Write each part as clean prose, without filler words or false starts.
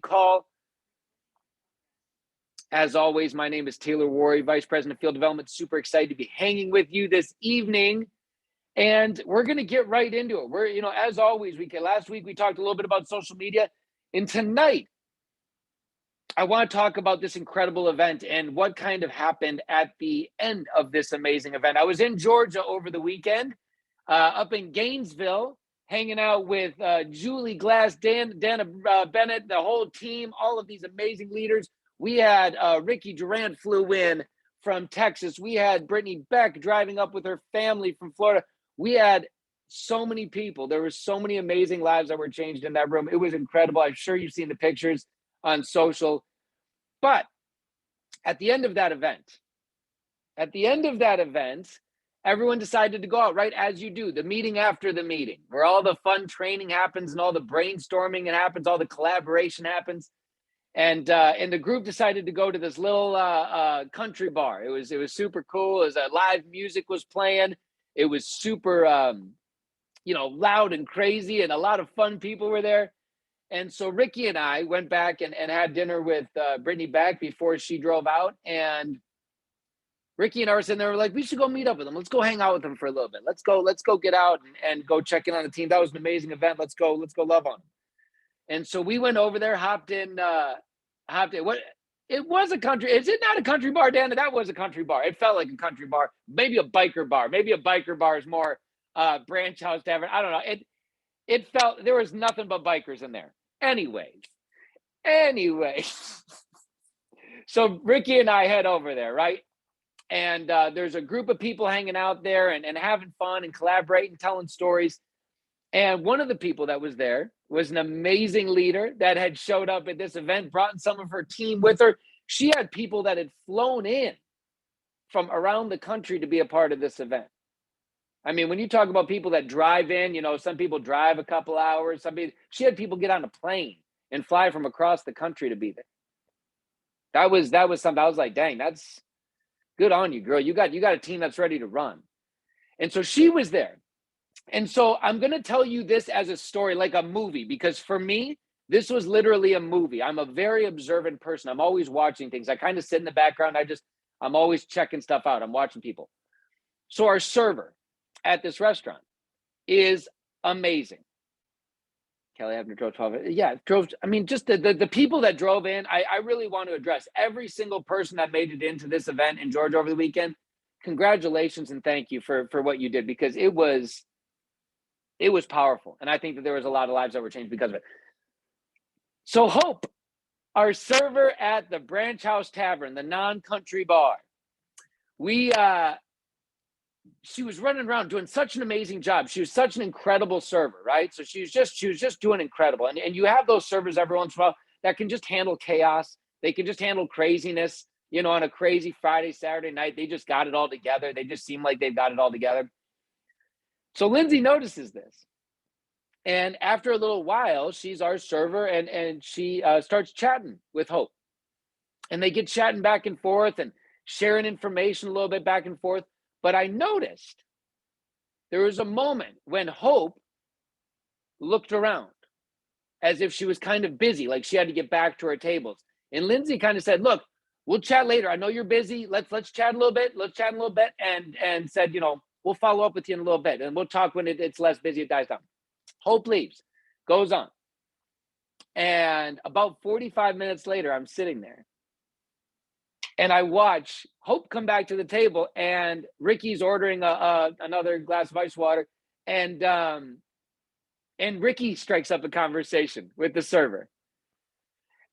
call. As always, my name is Taylor Worry, Vice President of Field Development. Super excited to be hanging with you this evening. And we're going to get right into it. As always, last week we talked a little bit about social media. And tonight, I want to talk about this incredible event and what kind of happened at the end of this amazing event. I was in Georgia over the weekend, up in Gainesville, hanging out with Julie Glass, Dana Bennett, the whole team, all of these amazing leaders. We had Ricky Durant flew in from Texas. We had Brittany Beck driving up with her family from Florida. We had so many people. There were so many amazing lives that were changed in that room. It was incredible. I'm sure you've seen the pictures on social. But at the end of that event, everyone decided to go out, right? As you do, the meeting after the meeting, where all the fun training happens and all the brainstorming happens, all the collaboration happens. And the group decided to go to this little country bar. It was super cool. It was live music was playing. It was super, loud and crazy, and a lot of fun people were there. And so Ricky and I went back and had dinner with Brittany Beck before she drove out. And Ricky and I were sitting there, we're like, we should go meet up with them. Let's go hang out with them for a little bit. Let's go get out and go check in on the team. That was an amazing event. Let's go love on them. And so we went over there, hopped in. What? It was a country. Is it not a country bar, Dan? That was a country bar. It felt like a country bar, maybe a biker bar. Maybe a biker bar is more Branch House Tavern. I don't know. It felt there was nothing but bikers in there. Anyways. So Ricky and I head over there, right? And there's a group of people hanging out there and having fun and collaborating, telling stories. And one of the people that was there was an amazing leader that had showed up at this event, brought in some of her team with her. She had people that had flown in from around the country to be a part of this event. I mean, when you talk about people that drive in, some people drive a couple hours. She had people get on a plane and fly from across the country to be there. That was something. I was like, dang, that's good on you, girl. You got a team that's ready to run. And so she was there. And so I'm going to tell you this as a story, like a movie, because for me, this was literally a movie. I'm a very observant person. I'm always watching things. I kind of sit in the background. I'm always checking stuff out. I'm watching people. So our server at this restaurant is amazing. Kelly Abner drove 12. Yeah, just the people that drove in, I really want to address every single person that made it into this event in Georgia over the weekend. Congratulations and thank you for what you did, because it was powerful. And I think that there was a lot of lives that were changed because of it. So Hope, our server at the Branch House Tavern, the non-country bar, she was running around doing such an amazing job. She was such an incredible server, right? So she was just doing incredible. And you have those servers every once in a while that can just handle chaos. They can just handle craziness, on a crazy Friday, Saturday night. They just got it all together. They just seem like they've got it all together. So Lindsay notices this. And after a little while, she's our server, and she starts chatting with Hope. And they get chatting back and forth and sharing information a little bit back and forth. But I noticed there was a moment when Hope looked around as if she was kind of busy, like she had to get back to her tables. And Lindsay kind of said, look, we'll chat later. I know you're busy. Let's chat a little bit. And said, we'll follow up with you in a little bit. And we'll talk when it's less busy, it dies down. Hope leaves, goes on. And about 45 minutes later, I'm sitting there. And I watch Hope come back to the table, and Ricky's ordering another glass of ice water. And Ricky strikes up a conversation with the server.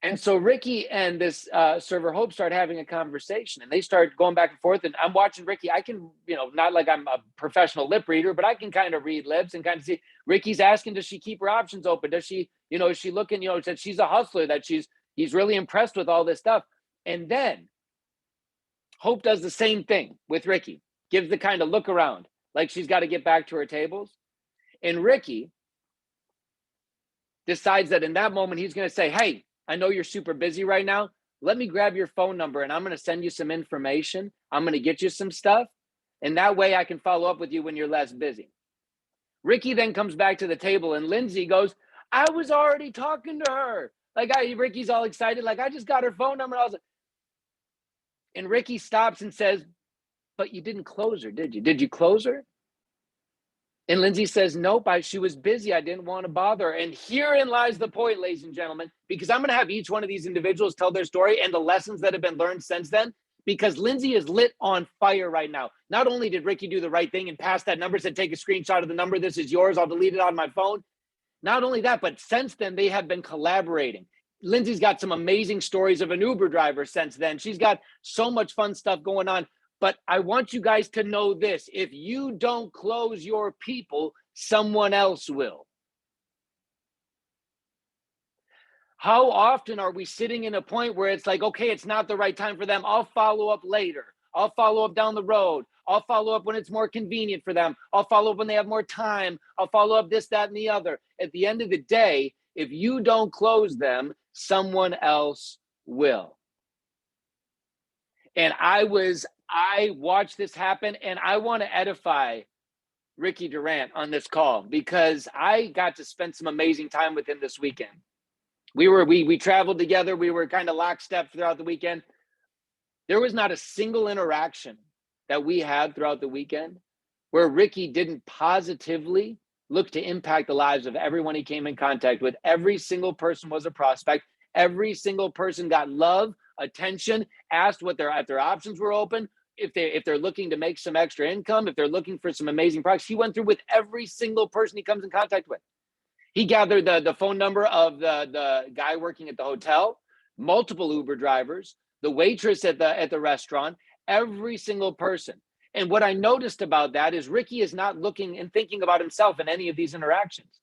And so Ricky and this server Hope start having a conversation, and they start going back and forth. And I'm watching Ricky. I can, not like I'm a professional lip reader, but I can kind of read lips and kind of see. Ricky's asking, does she keep her options open? Does she, is she looking, that she's a hustler, that he's really impressed with all this stuff. And then Hope does the same thing with Ricky, gives the kind of look around, like she's got to get back to her tables. And Ricky decides that in that moment, he's going to say, hey, I know you're super busy right now. Let me grab your phone number, and I'm going to send you some information. I'm going to get you some stuff. And that way I can follow up with you when you're less busy. Ricky then comes back to the table, and Lindsay goes, I was already talking to her. Like, Ricky's all excited. Like, I just got her phone number. And Ricky stops and says, but you didn't close her, did you? Did you close her? And Lindsay says, nope, she was busy. I didn't want to bother her. And herein lies the point, ladies and gentlemen, because I'm going to have each one of these individuals tell their story and the lessons that have been learned since then, because Lindsay is lit on fire right now. Not only did Ricky do the right thing and pass that number, said, take a screenshot of the number. This is yours. I'll delete it on my phone. Not only that, but since then, they have been collaborating. Lindsay's got some amazing stories of an Uber driver since then. She's got so much fun stuff going on. But I want you guys to know this. If you don't close your people, someone else will. How often are we sitting in a point where it's like, okay, it's not the right time for them. I'll follow up later. I'll follow up down the road. I'll follow up when it's more convenient for them. I'll follow up when they have more time. I'll follow up this, that, and the other. At the end of the day, if you don't close them, someone else will. And I watched this happen, and I want to edify Ricky Durant on this call because I got to spend some amazing time with him this weekend. We traveled together. We were kind of lockstep throughout the weekend. There was not a single interaction that we had throughout the weekend where Ricky didn't positively look to impact the lives of everyone he came in contact with. Every single person was a prospect. Every single person got love, attention, asked if their options were open, if they're looking to make some extra income, if they're looking for some amazing products. He went through with every single person he comes in contact with. He gathered the phone number of the guy working at the hotel, multiple Uber drivers, the waitress at the restaurant, every single person. And what I noticed about that is Ricky is not looking and thinking about himself in any of these interactions.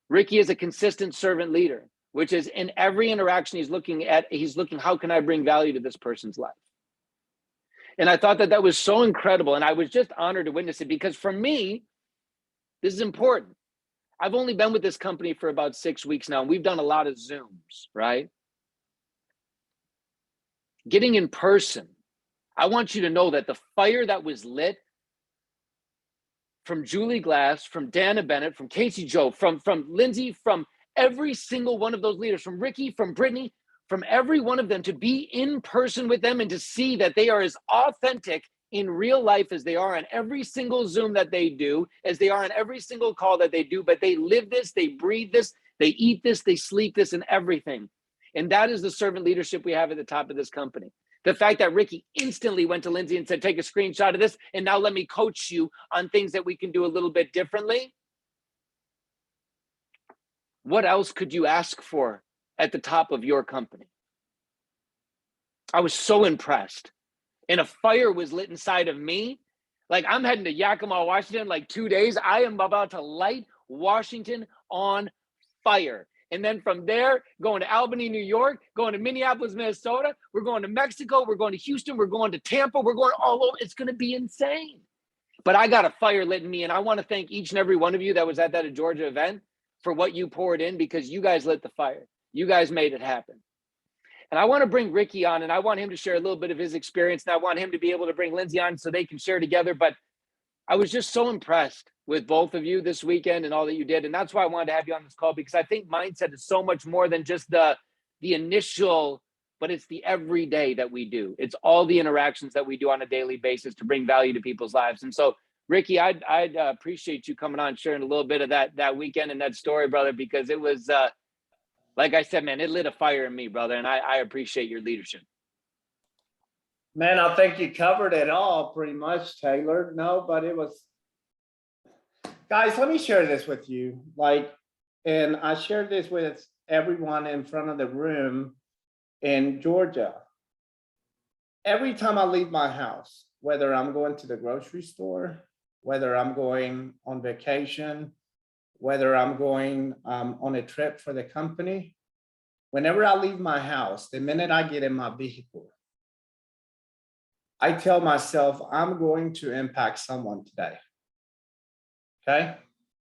Ricky is a consistent servant leader, which is in every interaction he's looking, how can I bring value to this person's life? And I thought that was so incredible. And I was just honored to witness it because for me, this is important. I've only been with this company for about 6 weeks now, and we've done a lot of Zooms, right? Getting in person, I want you to know that the fire that was lit from Julie Glass, from Dana Bennett, from Casey Joe, from Lindsay, from every single one of those leaders, from Ricky, from Brittany, from every one of them, to be in person with them and to see that they are as authentic in real life as they are on every single Zoom that they do, as they are on every single call that they do, but they live this, they breathe this, they eat this, they sleep this, and everything. And that is the servant leadership we have at the top of this company. The fact that Ricky instantly went to Lindsay and said, take a screenshot of this, and now let me coach you on things that we can do a little bit differently. What else could you ask for at the top of your company? I was so impressed. And a fire was lit inside of me. Like, I'm heading to Yakima, Washington in like 2 days. I am about to light Washington on fire. And then from there, going to Albany, New York, going to Minneapolis, Minnesota. We're going to Mexico. We're going to Houston. We're going to Tampa. We're going all over. It's going to be insane. But I got a fire lit in me. And I want to thank each and every one of you that was at that Georgia event for what you poured in, because you guys lit the fire. You guys made it happen. And I want to bring Ricky on, and I want him to share a little bit of his experience. And I want him to be able to bring Lindsay on so they can share together. But I was just so impressed with both of you this weekend and all that you did. And that's why I wanted to have you on this call, because I think mindset is so much more than just the initial, but it's the everyday that we do. It's all the interactions that we do on a daily basis to bring value to people's lives. And so, Ricky, I'd appreciate you coming on, sharing a little bit of that weekend and that story, brother, because it was, like I said, man, it lit a fire in me, brother. And I appreciate your leadership. Man, I think you covered it all pretty much, Taylor. No, but it was, guys, let me share this with you. And I shared this with everyone in front of the room in Georgia. Every time I leave my house, whether I'm going to the grocery store, whether I'm going on vacation, whether I'm going on a trip for the company, whenever I leave my house, the minute I get in my vehicle, I tell myself, I'm going to impact someone today. Okay.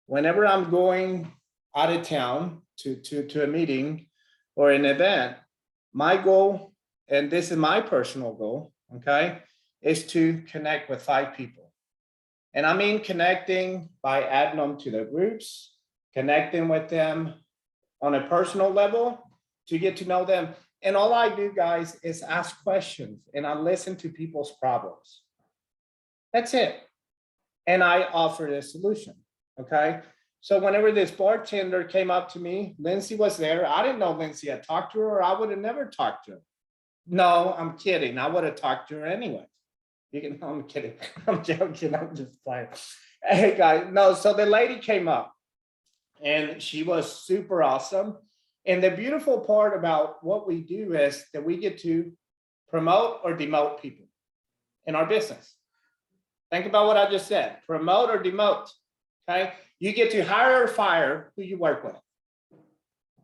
Whenever I'm going out of town to a meeting or an event, my goal, and this is my personal goal, okay, is to connect with 5 people. And I mean connecting by adding them to their groups, connecting with them on a personal level, to get to know them. And all I do, guys, is ask questions and I listen to people's problems. That's it. And I offer a solution. Okay. So whenever this bartender came up to me, Lindsay was there. I didn't know Lindsay had talked to her, or I would have never talked to her. No, I'm kidding. I would have talked to her anyway. You can, I'm kidding. I'm joking. I'm just playing. Hey guys, no, so the lady came up and she was super awesome. And the beautiful part about what we do is that we get to promote or demote people in our business. Think about what I just said, promote or demote, okay? You get to hire or fire who you work with.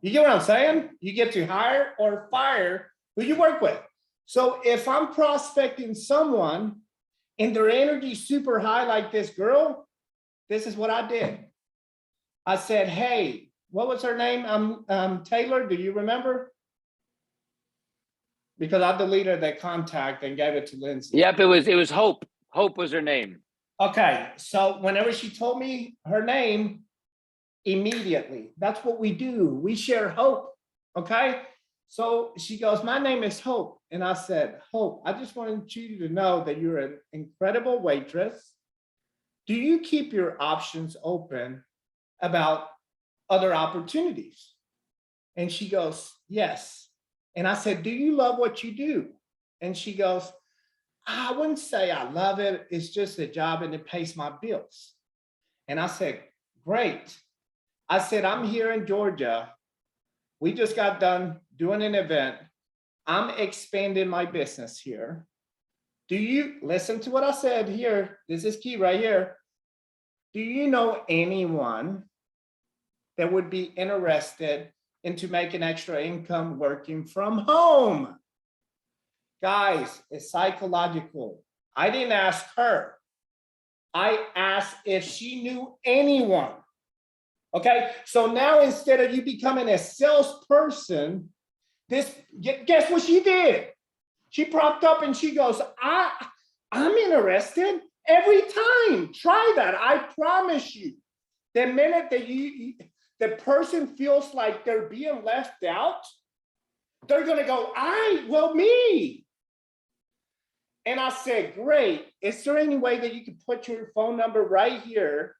You get what I'm saying? You get to hire or fire who you work with. So if I'm prospecting someone and their energy super high like this girl, this is what I did. I said, hey, what was her name? Taylor, do you remember? Because I deleted that contact and gave it to Lindsay. Yep, it was Hope. Hope was her name. Okay, so whenever she told me her name, immediately, that's what we do. We share hope, okay? So she goes, my name is Hope. And I said, Hope, I just wanted you to know that you're an incredible waitress. Do you keep your options open about other opportunities? And she goes, yes. And I said, do you love what you do? And she goes, I wouldn't say I love it. It's just a job and it pays my bills. And I said, great. I said, I'm here in Georgia. We just got done doing an event. I'm expanding my business here. Do you listen to what I said here? This is key right here. Do you know anyone that would be interested into making extra income working from home? Guys, it's psychological. I didn't ask her. I asked if she knew anyone. Okay, so now instead of you becoming a salesperson, guess what she did? She propped up and she goes, I'm interested every time. Try that. I promise you. The minute that the person feels like they're being left out, they're gonna go, me. And I said, great. Is there any way that you could put your phone number right here?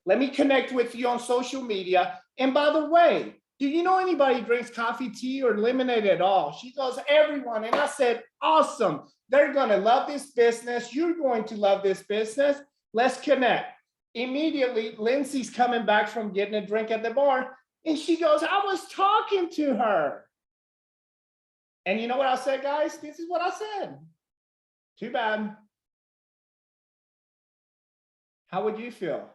Let me connect with you on social media. And by the way, do you know anybody who drinks coffee, tea, or lemonade at all? She goes, everyone. And I said, awesome. They're going to love this business. You're going to love this business. Let's connect. Immediately, Lindsay's coming back from getting a drink at the bar. And she goes, I was talking to her. And you know what I said, guys? This is what I said. Too bad. How would you feel?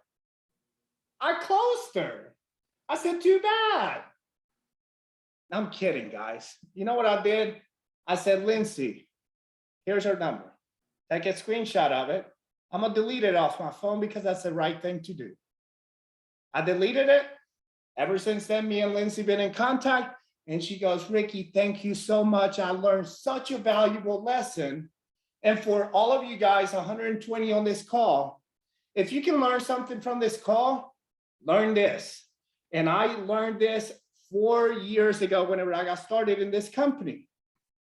I closed her. I said, too bad. I'm kidding, guys. You know what I did? I said, Lindsay, here's her number. Take a screenshot of it. I'm going to delete it off my phone because that's the right thing to do. I deleted it. Ever since then, me and Lindsay been in contact. And she goes, Ricky, thank you so much. I learned such a valuable lesson. And for all of you guys, 120 on this call, if you can learn something from this call, learn this. And I learned this 4 years ago whenever I got started in this company.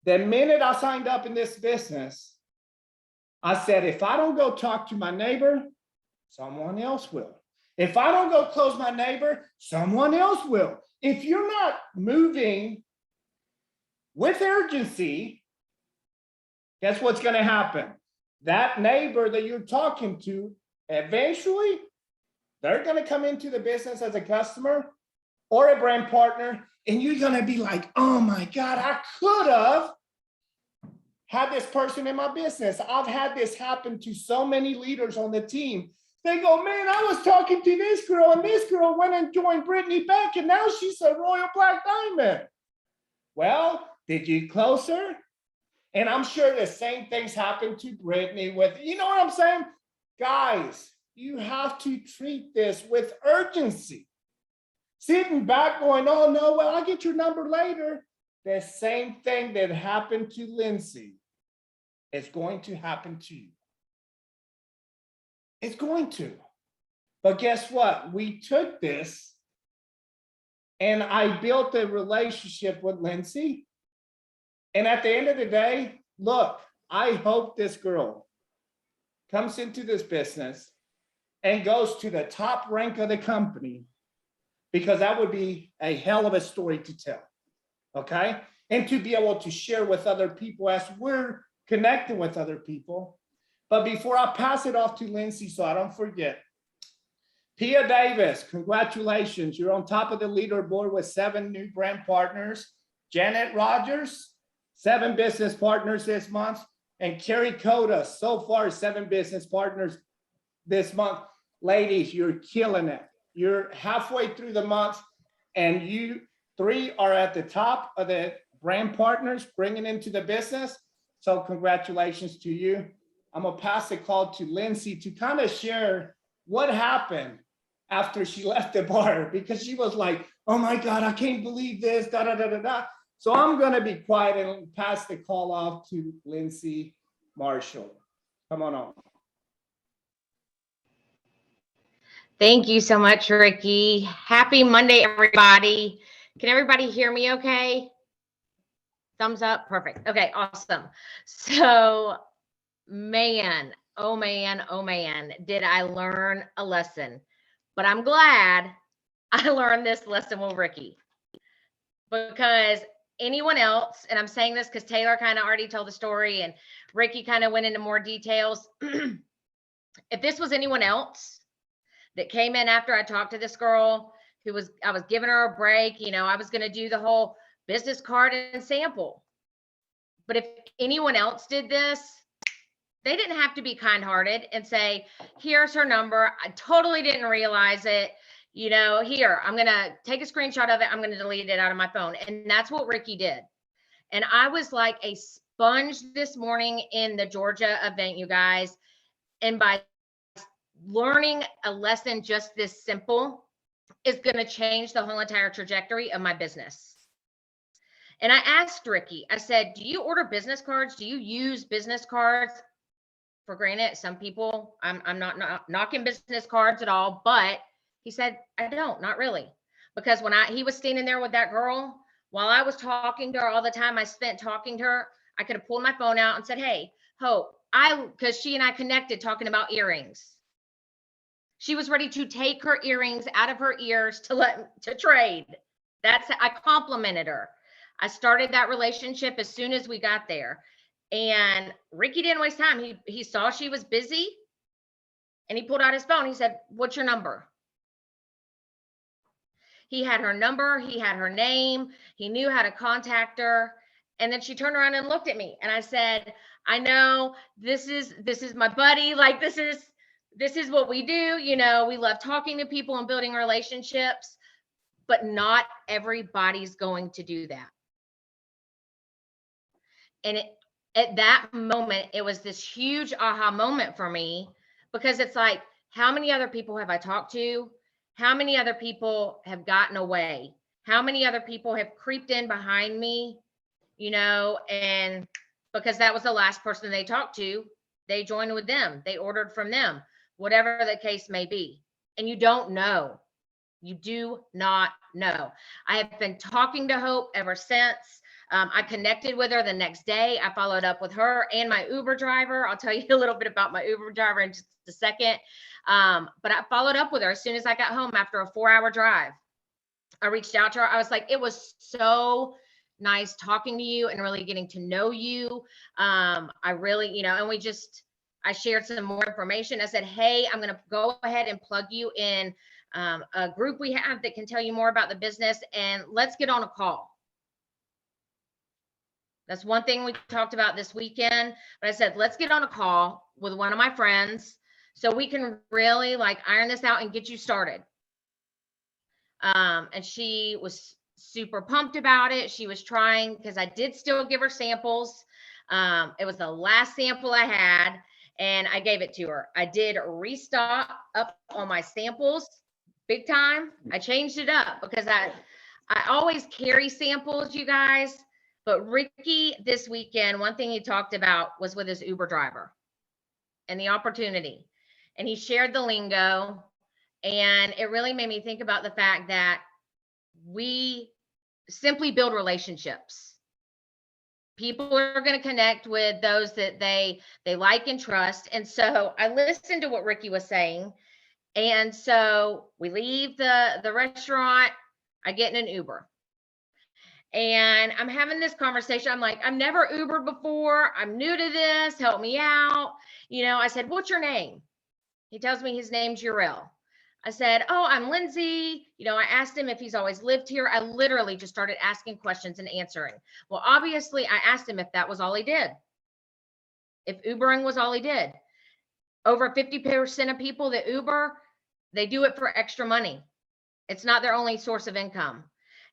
The minute I signed up in this business, I said, if I don't go talk to my neighbor, someone else will. If I don't go close my neighbor, someone else will. If you're not moving with urgency, guess what's going to happen? That neighbor that you're talking to, eventually, they're going to come into the business as a customer or a brand partner, and you're going to be like, oh my God, I could have had this person in my business. I've had this happen to so many leaders on the team. They go, man, I was talking to this girl, and this girl went and joined Brittany Beck, and now she's a Royal Black Diamond. Well, did you close her? And I'm sure the same things happened to Brittany with, you know what I'm saying? Guys, you have to treat this with urgency. Sitting back going, oh no, well, I'll get your number later. The same thing that happened to Lindsay is going to happen to you. It's going to. But guess what? We took this And I built a relationship with Lindsay. And at the end of the day, look, I hope this girl comes into this business and goes to the top rank of the company, because that would be a hell of a story to tell. Okay. And to be able to share with other people as we're connecting with other people. But before I pass it off to Lindsay, so I don't forget, Pia Davis, congratulations. You're on top of the leaderboard with 7 new brand partners. Janet Rogers, 7 business partners this month. And Carrie Coda, so far 7 business partners this month. Ladies, you're killing it. You're halfway through the month, and you 3 are at the top of the brand partners bringing into the business. So congratulations to you. I'm gonna pass the call to Lindsay to kind of share what happened after she left the bar, because she was like, oh my God, I can't believe this, da da da da da. So I'm gonna be quiet and pass the call off to Lindsay Marshall. Come on. Thank you so much, Ricky. Happy Monday, everybody. Can everybody hear me okay? Thumbs up. Perfect. Okay, awesome. So, man, oh man, did I learn a lesson. But I'm glad I learned this lesson with Ricky. Because anyone else, and I'm saying this because Taylor kind of already told the story and Ricky kind of went into more details. If this was anyone else that came in after I talked to this girl I was giving her a break, you know, I was going to do the whole business card and sample. But if anyone else did this, they didn't have to be kind-hearted and say, here's her number. I totally didn't realize it. You know, here, I'm going to take a screenshot of it. I'm going to delete it out of my phone. And that's what Ricky did. And I was like a sponge this morning in the Georgia event, you guys. And by learning a lesson just this simple is going to change the whole entire trajectory of my business. And I asked Ricky, I said, do you order business cards? Do you use business cards? For granted, some people, I'm not knocking business cards at all, but he said, I don't, not really. Because when he was standing there with that girl, while I was talking to her, all the time I spent talking to her, I could have pulled my phone out and said, hey, Hope, because she and I connected talking about earrings. She was ready to take her earrings out of her ears to trade. I complimented her. I started that relationship as soon as we got there. And Ricky didn't waste time. He saw she was busy and he pulled out his phone. He said, what's your number? He had her number. He had her name. He knew how to contact her. And then she turned around and looked at me. And I said, I know this is my buddy. Like, this is what we do. You know, we love talking to people and building relationships, but not everybody's going to do that. And at that moment, it was this huge aha moment for me, because it's like, how many other people have I talked to? How many other people have gotten away? How many other people have creeped in behind me, you know, and because that was the last person they talked to, they joined with them. They ordered from them, whatever the case may be. And you don't know. You do not know. I have been talking to Hope ever since. I connected with her the next day. I followed up with her and my Uber driver. I'll tell you a little bit about my Uber driver in just a second. But I followed up with her as soon as I got home after a 4-hour drive. I reached out to her. I was like, it was so nice talking to you and really getting to know you. I really, you know, and I shared some more information. I said, hey, I'm going to go ahead and plug you in a group we have that can tell you more about the business, and let's get on a call. That's one thing we talked about this weekend, but I said, let's get on a call with one of my friends so we can really like iron this out and get you started. And she was super pumped about it. She was trying, because I did still give her samples. It was the last sample I had, and I gave it to her. I did restock up on my samples big time. I changed it up because I always carry samples, you guys. But Ricky this weekend, one thing he talked about was with his Uber driver and the opportunity. And he shared the lingo. And it really made me think about the fact that we simply build relationships. People are going to connect with those that they like and trust. And so I listened to what Ricky was saying. And so we leave the restaurant. I get in an Uber. And I'm having this conversation. I'm like, I've never Ubered before. I'm new to this. Help me out. I said, what's your name? He tells me his name's Urel. I said, oh, I'm Lindsay. I asked him if he's always lived here. I literally just started asking questions and answering. Well, obviously, I asked him if that was all he did. If Ubering was all he did. Over 50% of people that Uber, they do it for extra money. It's not their only source of income.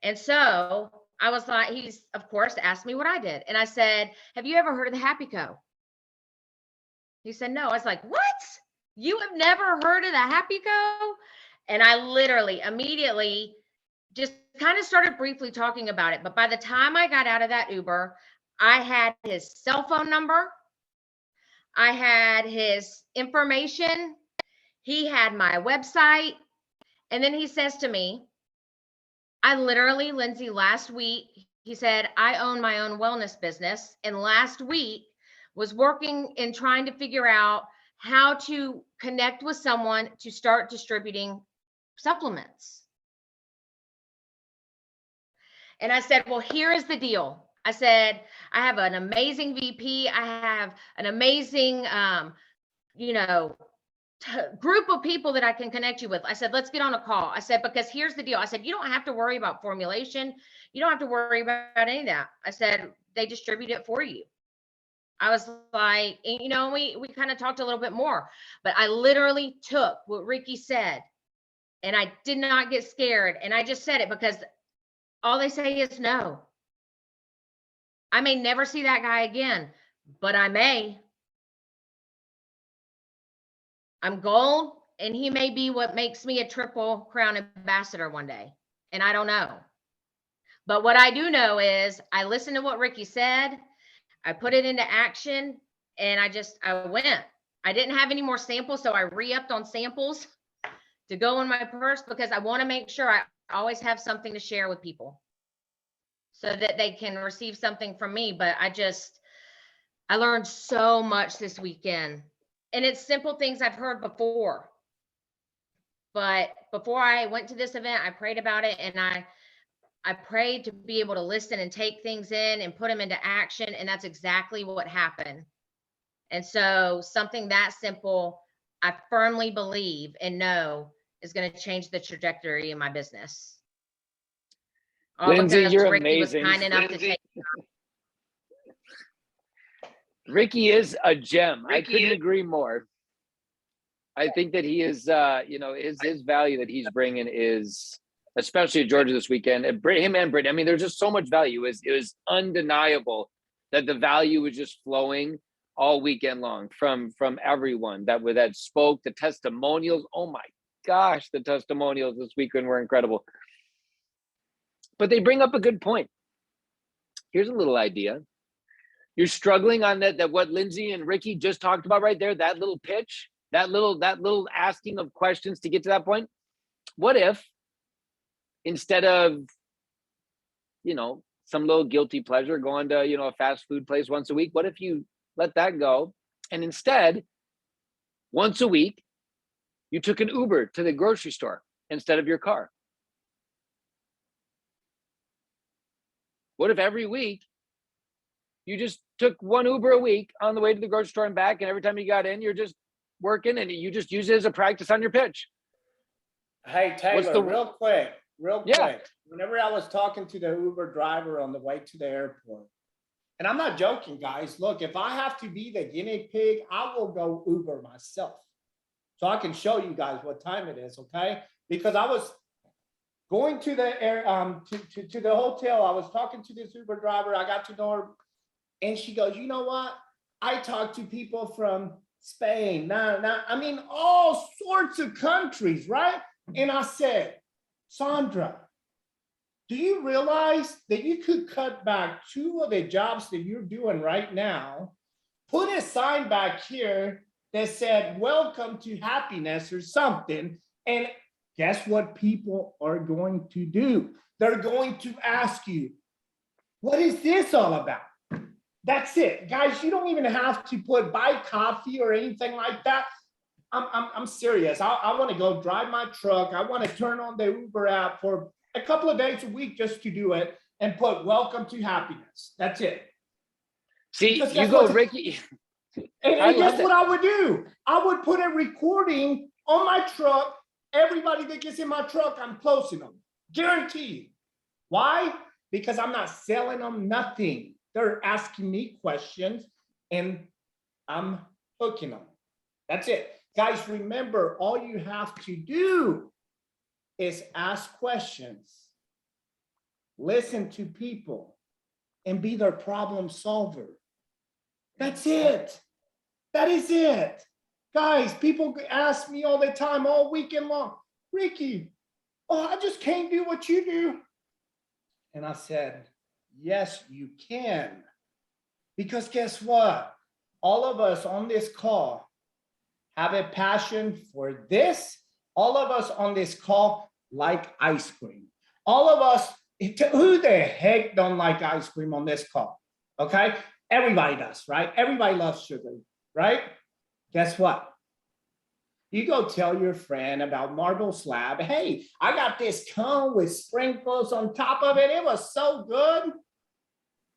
And so I was like, he's, of course, asked me what I did. And I said, have you ever heard of the Happy Co? He said, no. I was like, what? You have never heard of the Happy Co? And I literally immediately just kind of started briefly talking about it. But by the time I got out of that Uber, I had his cell phone number. I had his information. He had my website. And then he says to me, I literally, Lindsay, last week, he said, I own my own wellness business. And last week was working and trying to figure out how to connect with someone to start distributing supplements. And I said, well, here is the deal. I said, I have an amazing VP. I have an amazing, group of people that I can connect you with. I said, let's get on a call. I said, because here's the deal. I said, you don't have to worry about formulation. You don't have to worry about any of that. I said, they distribute it for you. I was like, we kind of talked a little bit more, but I literally took what Ricky said and I did not get scared. And I just said it because all they say is no. I may never see that guy again, but I may. I'm gold and he may be what makes me a Triple Crown ambassador one day. And I don't know. But what I do know is I listened to what Ricky said. I put it into action and I went. I didn't have any more samples, so I re-upped on samples to go in my purse because I want to make sure I always have something to share with people so that they can receive something from me. But I learned so much this weekend. And it's simple things I've heard before. But before I went to this event, I prayed about it and I prayed to be able to listen and take things in and put them into action. And that's exactly what happened. And so something that simple, I firmly believe and know is going to change the trajectory of my business. Lindsay, you're Ricky amazing. was kind enough to take Ricky is a gem. I couldn't agree more. I think that he is, his value that he's bringing is, especially at Georgia this weekend, him and Brittany. I mean, there's just so much value. It was undeniable that the value was just flowing all weekend long from everyone that spoke. The testimonials. Oh my gosh, the testimonials this weekend were incredible. But they bring up a good point. Here's a little idea. You're struggling on that what Lindsay and Ricky just talked about right there, that little pitch, that little asking of questions to get to that point. What if instead of, some little guilty pleasure going to, a fast food place once a week, what if you let that go and instead once a week you took an Uber to the grocery store instead of your car? What if every week you just took one Uber a week on the way to the grocery store and back, and every time you got in, you're just working and you just use it as a practice on your pitch? Hey, Taylor, real quick. Whenever I was talking to the Uber driver on the way to the airport, and I'm not joking, guys, look, if I have to be the guinea pig, I will go Uber myself. So I can show you guys what time it is, okay? Because I was going to the to the hotel. I was talking to this Uber driver. I got to know her. And she goes, you know what? I talk to people from Spain, all sorts of countries, right? And I said, Sandra, do you realize that you could cut back 2 of the jobs that you're doing right now, put a sign back here that said, welcome to happiness or something, and guess what people are going to do? they're going to ask you, what is this all about? That's it. Guys, you don't even have to buy coffee or anything like that. I'm serious. I want to go drive my truck. I want to turn on the Uber app for a couple of days a week just to do it and put welcome to happiness. That's it. See, Because you guess go, what? Ricky. And I love guess that. what I would do? I would put a recording on my truck. Everybody that gets in my truck, I'm closing them. Guaranteed. Why? Because I'm not selling them nothing. They're asking me questions and I'm hooking them. That's it. Guys, remember, all you have to do is ask questions, listen to people, and be their problem solver. That's it. That is it. Guys, people ask me all the time, all weekend long, Ricky, oh, I just can't do what you do. And I said, yes, you can. Because guess what? All of us on this call have a passion for this. All of us on this call like ice cream. All of us, who the heck don't like ice cream on this call? Okay? Everybody does, right? Everybody loves sugar, right? Guess what? You go tell your friend about Marble Slab. Hey, I got this cone with sprinkles on top of it. It was so good.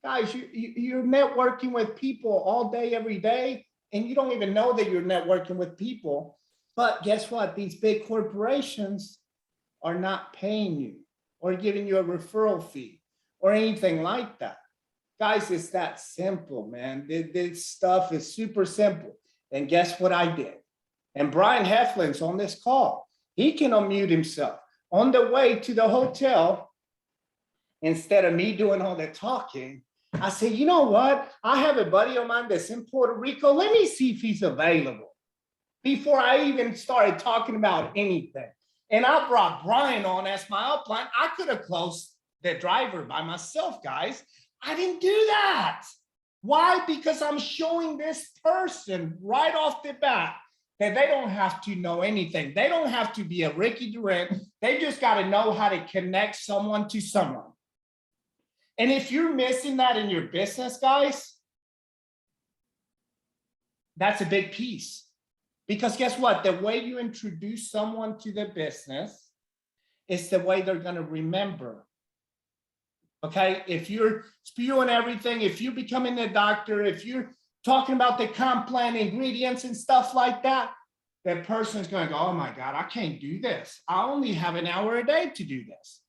Guys, you're networking with people all day, every day, and you don't even know that you're networking with people. But guess what? These big corporations are not paying you or giving you a referral fee or anything like that. Guys, it's that simple, man. This stuff is super simple. And guess what I did? And Brian Heflin's on this call. He can unmute himself. On the way to the hotel, instead of me doing all the talking, I said, you know what? I have a buddy of mine that's in Puerto Rico. Let me see if he's available before I even started talking about anything. And I brought Brian on as my upline. I could have closed the driver by myself, guys. I didn't do that. Why? Because I'm showing this person right off the bat that they don't have to know anything. They don't have to be a Ricky Durant. They just got to know how to connect someone to someone. And if you're missing that in your business, guys, that's a big piece. Because guess what? The way you introduce someone to the business is the way they're going to remember. Okay? If you're spewing everything, if you're becoming a doctor, if you're talking about the comp plan ingredients and stuff like that, that person's going to go, oh my God, I can't do this. I only have an hour a day to do this.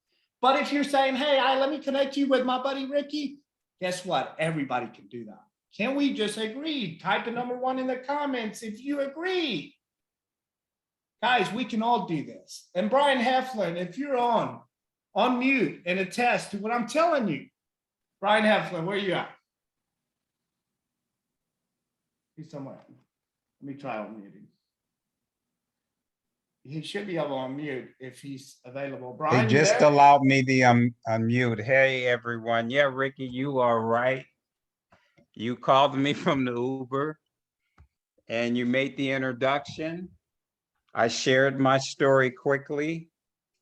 But if you're saying, hey, let me connect you with my buddy Ricky, guess what? Everybody can do that. Can we just agree? Type a number 1 in the comments if you agree. Guys, we can all do this. And Brian Heflin, if you're on mute and attest to what I'm telling you. Brian Heflin, where are you at? He's somewhere. Let me try unmuting. He should be able to unmute if he's available. Brian, They just there? allowed me the unmute. Hey, everyone. Yeah, Ricky, you are right. You called me from the Uber and you made the introduction. I shared my story quickly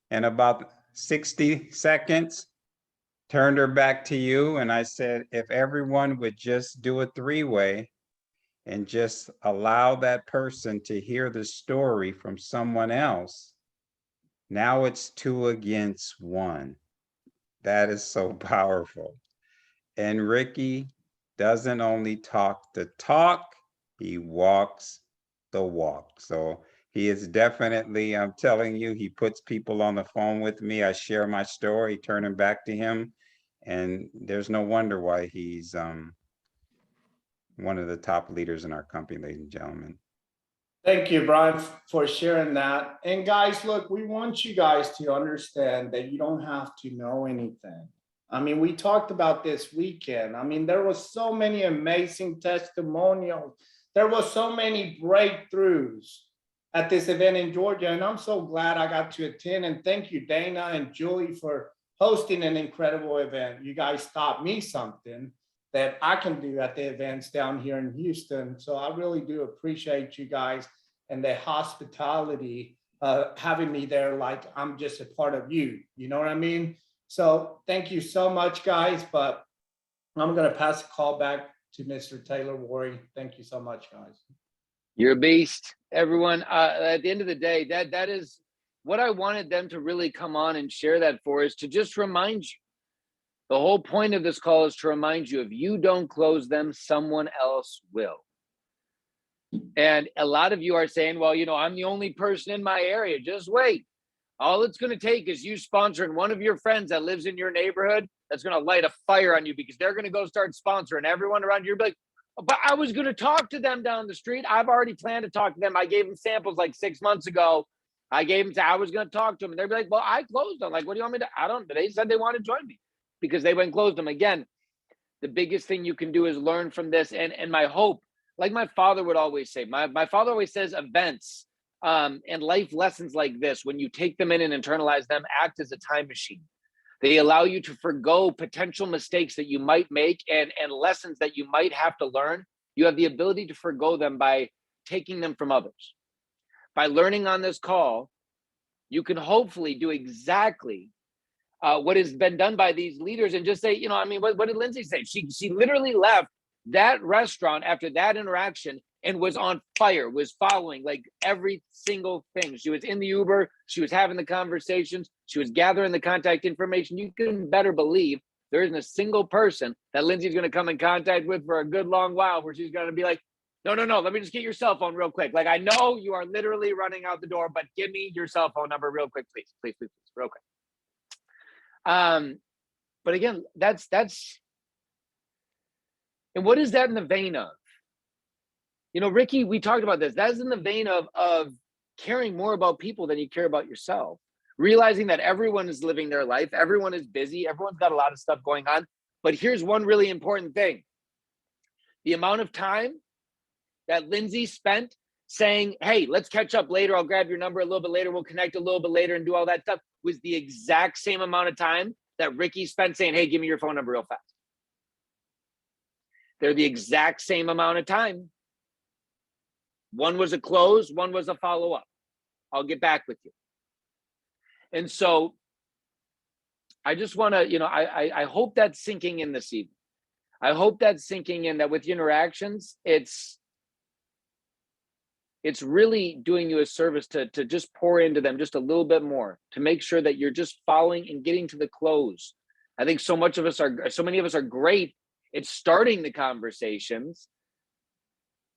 in about 60 seconds, turned her back to you. And I said, if everyone would just do a 3-way and just allow that person to hear the story from someone else, now it's 2 against 1. That is so powerful. And Ricky doesn't only talk the talk, he walks the walk. So he is definitely, I'm telling you, he puts people on the phone with me. I share my story, turn it back to him. And there's no wonder why he's one of the top leaders in our company, ladies and gentlemen. Thank you, Brian, for sharing that. And guys, look, we want you guys to understand that you don't have to know anything. I mean, we talked about this weekend. I mean, there was so many amazing testimonials. There was so many breakthroughs at this event in Georgia. And I'm so glad I got to attend. And thank you, Dana and Julie, for hosting an incredible event. You guys taught me something that I can do at the events down here in Houston. So I really do appreciate you guys and the hospitality, having me there like I'm just a part of you. You know what I mean? So thank you so much, guys, but I'm gonna pass the call back to Mr. Taylor Wary. Thank you so much, guys. You're a beast, everyone. At the end of the day, that is what I wanted them to really come on and share that for, is to just remind you. The whole point of this call is to remind you, if you don't close them, someone else will. And a lot of you are saying, well, you know, I'm the only person in my area. Just wait. All it's going to take is you sponsoring one of your friends that lives in your neighborhood that's going to light a fire on you, because they're going to go start sponsoring everyone around you. You'll be like, but I was going to talk to them down the street. I've already planned to talk to them. I gave them samples like 6 months ago. I was going to talk to them. And they'd be like, well, I closed them. Like, what do you want me to? I don't, they said they want to join me because they went and closed them. Again, the biggest thing you can do is learn from this. And my hope, like my father would always say, my father always says, events and life lessons like this, when you take them in and internalize them, act as a time machine. They allow you to forgo potential mistakes that you might make and lessons that you might have to learn. You have the ability to forgo them by taking them from others. By learning on this call, you can hopefully do exactly what has been done by these leaders and just say, you know, I mean, what did Lindsay say? She literally left that restaurant after that interaction and was on fire, was following like every single thing. She was in the Uber, she was having the conversations, she was gathering the contact information. You can better believe there isn't a single person that Lindsay's going to come in contact with for a good long while where she's going to be like, no, let me just get your cell phone real quick. Like, I know you are literally running out the door, but give me your cell phone number real quick, please, real quick. But again, that's, and what is that in the vein of? You know, Ricky, we talked about this. That's in the vein of caring more about people than you care about yourself. Realizing that everyone is living their life, everyone is busy, everyone's got a lot of stuff going on. But here's one really important thing. The amount of time that Lindsay spent saying, hey, let's catch up later. I'll grab your number a little bit later. We'll connect a little bit later and do all that stuff, was the exact same amount of time that Ricky spent saying, hey, give me your phone number real fast. They're the exact same amount of time. One was a close, one was a follow-up. I'll get back with you. And so I just want to, you know, I hope that's sinking in this evening. I hope that's sinking in, that with your interactions, it's really doing you a service to just pour into them just a little bit more, to make sure that you're just following and getting to the close. I think so many of us are great at starting the conversations,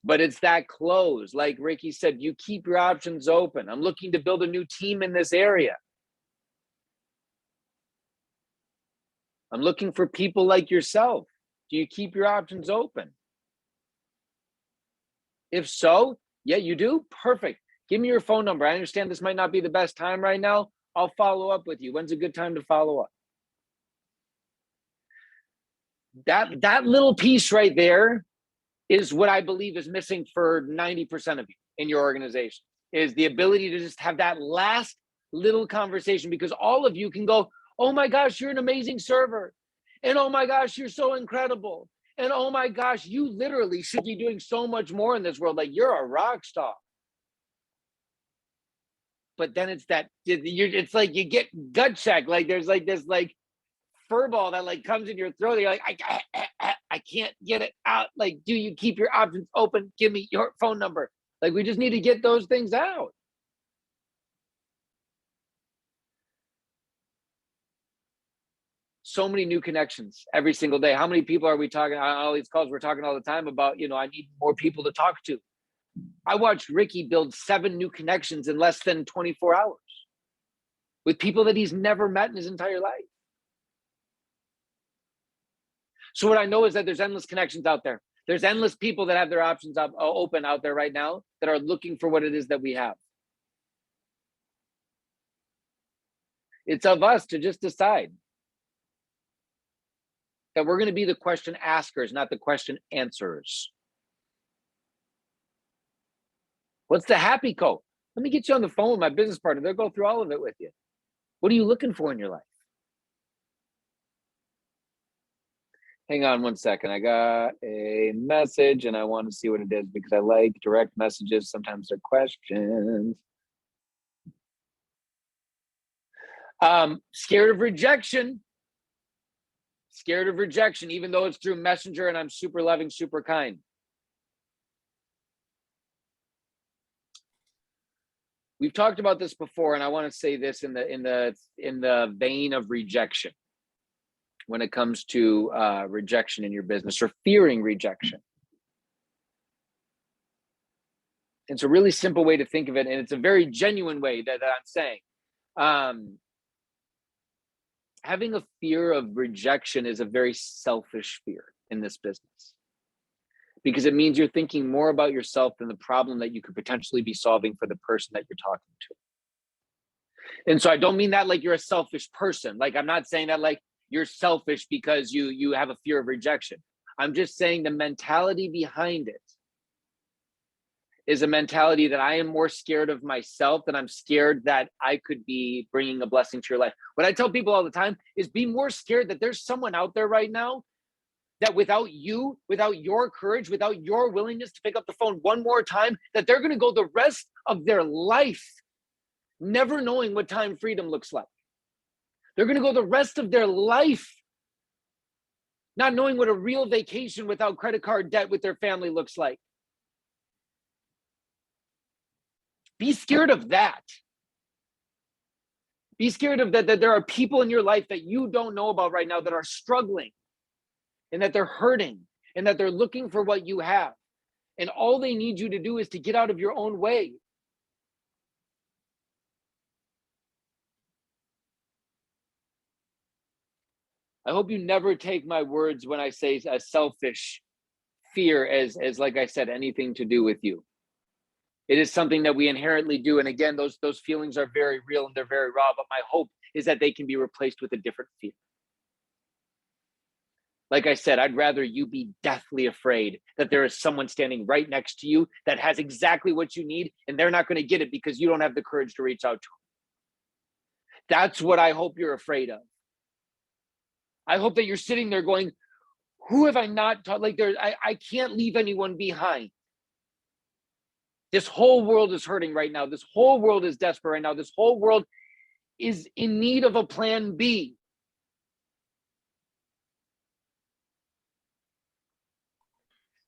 but it's that close. Like Ricky said, you keep your options open. I'm looking to build a new team in this area. I'm looking for people like yourself. Do you keep your options open? If so, yeah, you do. Perfect. Give me your phone number. I understand this might not be the best time right now. I'll follow up with you. When's a good time to follow up? That little piece right there is what I believe is missing for 90% of you in your organization, is the ability to just have that last little conversation, because all of you can go, oh my gosh, you're an amazing server. And oh my gosh, you're so incredible. And oh my gosh, you literally should be doing so much more in this world. Like, you're a rock star. But then it's that, it's like you get gut check. Like there's like this like fur ball that like comes in your throat. You're like, I can't get it out. Like, do you keep your options open? Give me your phone number. Like, we just need to get those things out. So many new connections every single day. How many people are we talking on all these calls? We're talking all the time about, you know, I need more people to talk to. I watched Ricky build 7 new connections in less than 24 hours with people that he's never met in his entire life. So what I know is that there's endless connections out there. There's endless people that have their options open out there right now that are looking for what it is that we have. It's of us to just decide that we're going to be the question askers, not the question answerers. What's the happy code? Let me get you on the phone with my business partner. They'll go through all of it with you. What are you looking for in your life? Hang on one second. I got a message and I want to see what it is, because I like direct messages. Sometimes they're questions. Scared of rejection. Scared of rejection, even though it's through Messenger and I'm super loving, super kind. We've talked about this before, and I want to say this in the vein of rejection. When it comes to rejection in your business or fearing rejection. It's a really simple way to think of it, and it's a very genuine way that I'm saying. Having a fear of rejection is a very selfish fear in this business, because it means you're thinking more about yourself than the problem that you could potentially be solving for the person that you're talking to. And so I don't mean that like you're a selfish person. Like, I'm not saying that like you're selfish because you have a fear of rejection. I'm just saying the mentality behind it is a mentality that I am more scared of myself than I'm scared that I could be bringing a blessing to your life. What I tell people all the time is be more scared that there's someone out there right now that without you, without your courage, without your willingness to pick up the phone one more time, that they're going to go the rest of their life never knowing what time freedom looks like. They're going to go the rest of their life not knowing what a real vacation without credit card debt with their family looks like. Be scared of that. Be scared of that there are people in your life that you don't know about right now that are struggling and that they're hurting and that they're looking for what you have. And all they need you to do is to get out of your own way. I hope you never take my words when I say a selfish fear as like I said, anything to do with you. It is something that we inherently do. And again, those feelings are very real and they're very raw, but my hope is that they can be replaced with a different fear. Like I said, I'd rather you be deathly afraid that there is someone standing right next to you that has exactly what you need and they're not going to get it because you don't have the courage to reach out to them. That's what I hope you're afraid of. I hope that you're sitting there going, who have I not taught? Like I can't leave anyone behind. This whole world is hurting right now. This whole world is desperate right now. This whole world is in need of a plan B.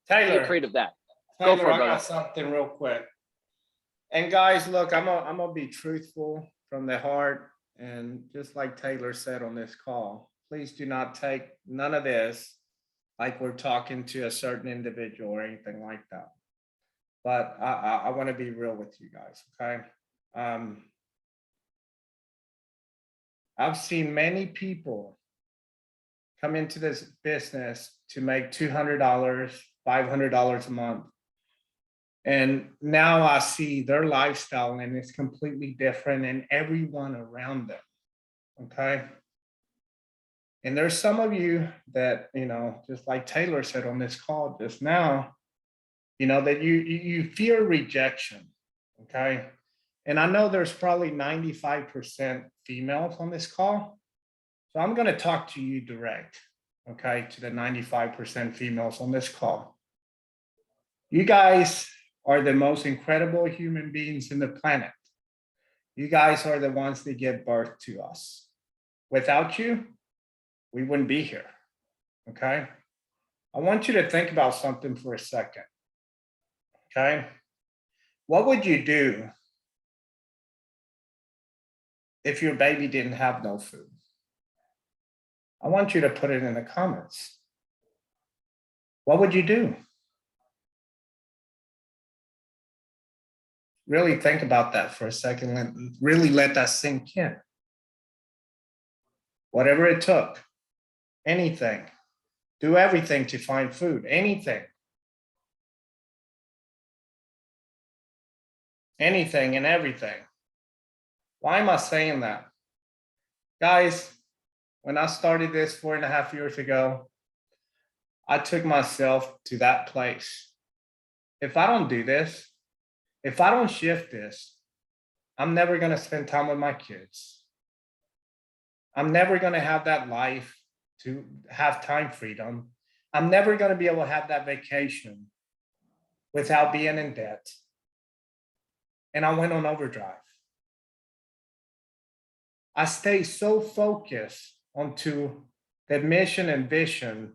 Taylor, Be afraid of that. Taylor, Go for it, I brother. got something real quick. And guys, look, I'm gonna be truthful from the heart. And just like Taylor said on this call, please do not take none of this like we're talking to a certain individual or anything like that. But I want to be real with you guys, okay? I've seen many people come into this business to make $200, $500 a month. And now I see their lifestyle and it's completely different and everyone around them, okay? And there's some of you that, just like Taylor said on this call just now, that you fear rejection, okay? And I know there's probably 95% females on this call. So I'm gonna talk to you direct, okay, to the 95% females on this call. You guys are the most incredible human beings in the planet. You guys are the ones that give birth to us. Without you, we wouldn't be here, okay? I want you to think about something for a second, okay? What would you do if your baby didn't have no food? I want you to put it in the comments. What would you do? Really think about that for a second and really let that sink in. Whatever it took, anything, do everything to find food, anything. Anything and everything. Why am I saying that? Guys, when I started this 4.5 years ago, I took myself to that place. If I don't do this, if I don't shift this, I'm never going to spend time with my kids. I'm never going to have that life to have time freedom. I'm never going to be able to have that vacation without being in debt. And I went on overdrive. I stayed so focused onto the mission and vision,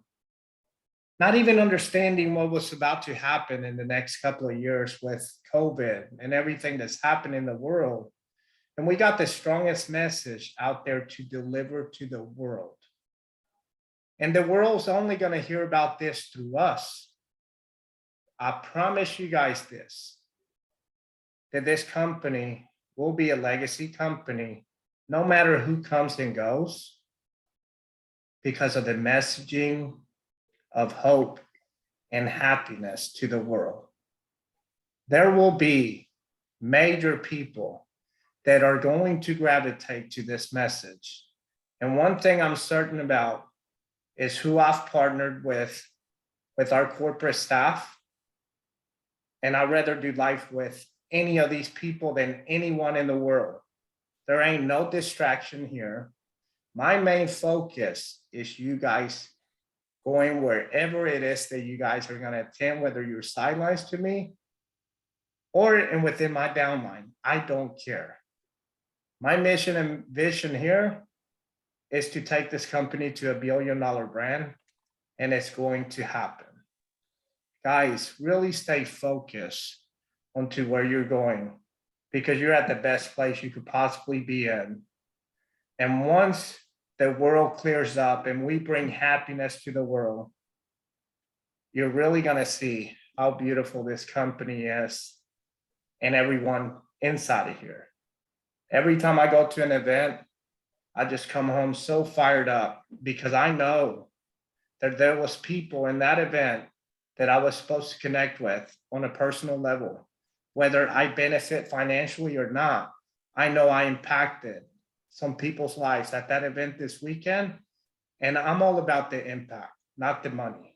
not even understanding what was about to happen in the next couple of years with COVID and everything that's happened in the world. And we got the strongest message out there to deliver to the world. And the world's only going to hear about this through us. I promise you guys this, that this company will be a legacy company, no matter who comes and goes, because of the messaging of hope and happiness to the world. There will be major people that are going to gravitate to this message. And one thing I'm certain about is who I've partnered with our corporate staff. And I'd rather do life with any of these people than anyone in the world. There ain't no distraction here. My main focus is you guys going wherever it is that you guys are going to attend, whether you're sidelines to me or within my downline. I don't care. My mission and vision here is to take this company to a $1 billion brand, and it's going to happen. Guys, really stay focused onto where you're going, because you're at the best place you could possibly be in. And once the world clears up and we bring happiness to the world, you're really going to see how beautiful this company is and everyone inside of here. Every time I go to an event, I just come home so fired up, because I know that there was people in that event that I was supposed to connect with on a personal level. Whether I benefit financially or not, I know I impacted some people's lives at that event this weekend. And I'm all about the impact, not the money.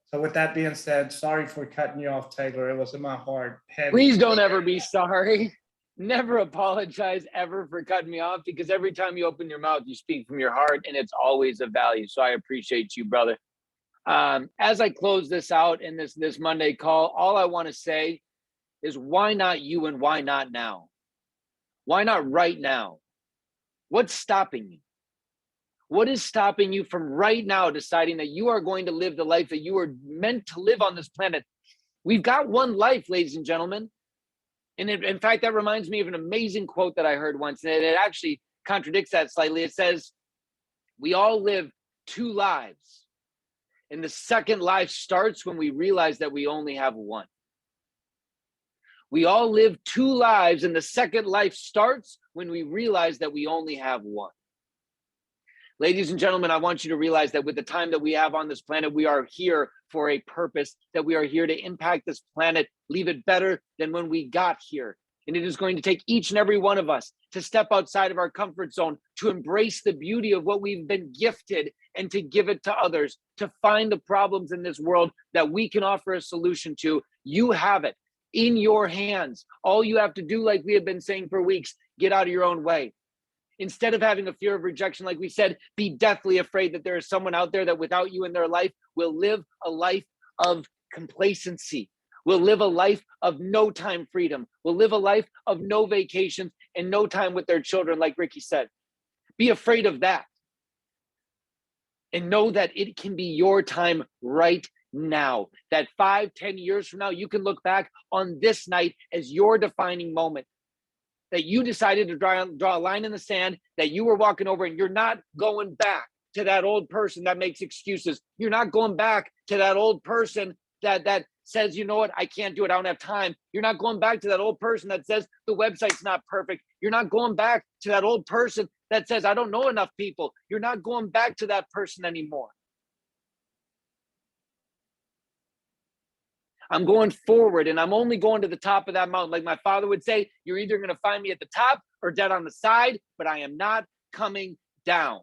So with that being said, sorry for cutting you off, Taylor. It was in my heart. Heavy. Please don't ever be sorry. Never apologize ever for cutting me off, because every time you open your mouth, you speak from your heart, and it's always of value. So I appreciate you, brother. As I close this out in this Monday call, all I want to say is, why not you and why not now? Why not right now? What's stopping you? What is stopping you from right now deciding that you are going to live the life that you are meant to live on this planet? We've got one life, ladies and gentlemen. And in fact, that reminds me of an amazing quote that I heard once, and it actually contradicts that slightly. It says, we all live 2 lives. And the second life starts when we realize that we only have one. We all live 2 lives, and the second life starts when we realize that we only have one. Ladies and gentlemen, I want you to realize that with the time that we have on this planet, we are here for a purpose, that we are here to impact this planet, leave it better than when we got here. And it is going to take each and every one of us to step outside of our comfort zone, to embrace the beauty of what we've been gifted and to give it to others, to find the problems in this world that we can offer a solution to. You have it in your hands. All you have to do, like we have been saying for weeks, get out of your own way. Instead of having a fear of rejection, like we said, be deathly afraid that there is someone out there that without you in their life will live a life of complacency, will live a life of no time freedom, will live a life of no vacations and no time with their children, like Ricky said. Be afraid of that. And know that it can be your time right now. That 5-10 years from now, you can look back on this night as your defining moment. That you decided to draw a line in the sand, that you were walking over, and you're not going back to that old person that makes excuses. You're not going back to that old person that says, you know what, I can't do it, I don't have time. You're not going back to that old person that says the website's not perfect. You're not going back to that old person that says, I don't know enough people. You're not going back to that person anymore. I'm going forward, and I'm only going to the top of that mountain. Like my father would say, you're either going to find me at the top or dead on the side, but I am not coming down.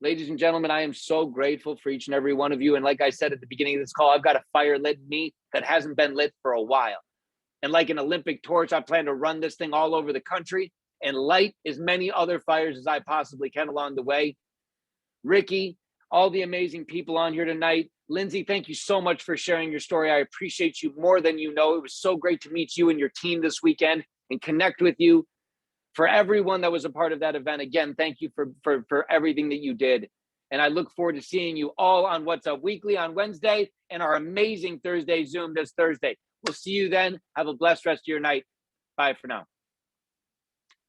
Ladies and gentlemen, I am so grateful for each and every one of you. And like I said at the beginning of this call, I've got a fire lit in me that hasn't been lit for a while. And like an Olympic torch, I plan to run this thing all over the country and light as many other fires as I possibly can along the way. Ricky, all the amazing people on here tonight. Lindsay, thank you so much for sharing your story. I appreciate you more than you know. It was so great to meet you and your team this weekend and connect with you. For everyone that was a part of that event, again, thank you for everything that you did. And I look forward to seeing you all on What's Up Weekly on Wednesday and our amazing Thursday Zoom this Thursday. We'll see you then. Have a blessed rest of your night. Bye for now.